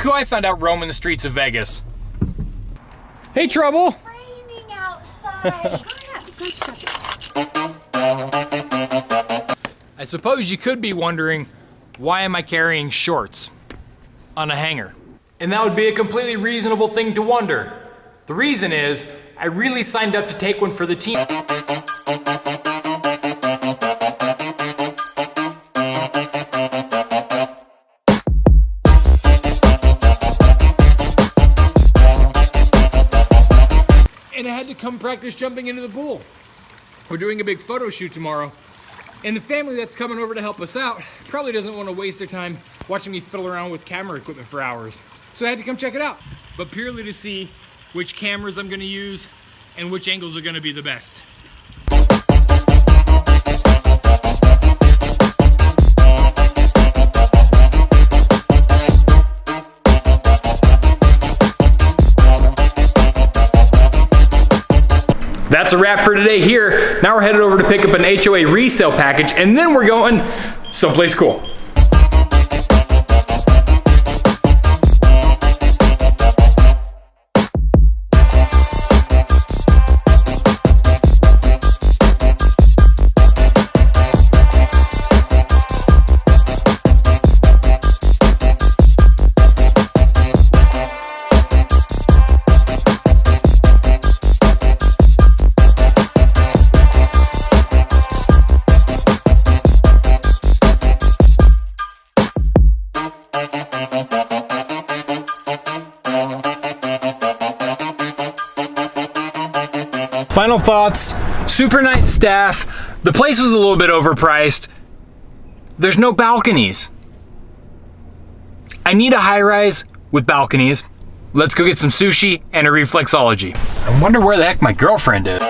who I found out roaming the streets of Vegas. Hey, Trouble. Raining outside. I suppose you could be wondering, why am I carrying shorts on a hanger? And that would be a completely reasonable thing to wonder. The reason is, I really signed up to take one for the team. And I had to come practice jumping into the pool. We're doing a big photo shoot tomorrow. And the family that's coming over to help us out probably doesn't want to waste their time watching me fiddle around with camera equipment for hours. So I had to come check it out. But purely to see which cameras I'm gonna use and which angles are gonna be the best. That's a wrap for today here. Now we're headed over to pick up an HOA resale package, and then we're going someplace cool. Final thoughts, super nice staff. The place was a little bit overpriced. There's no balconies. I need a high-rise with balconies. Let's go get some sushi and a reflexology. I wonder where the heck my girlfriend is.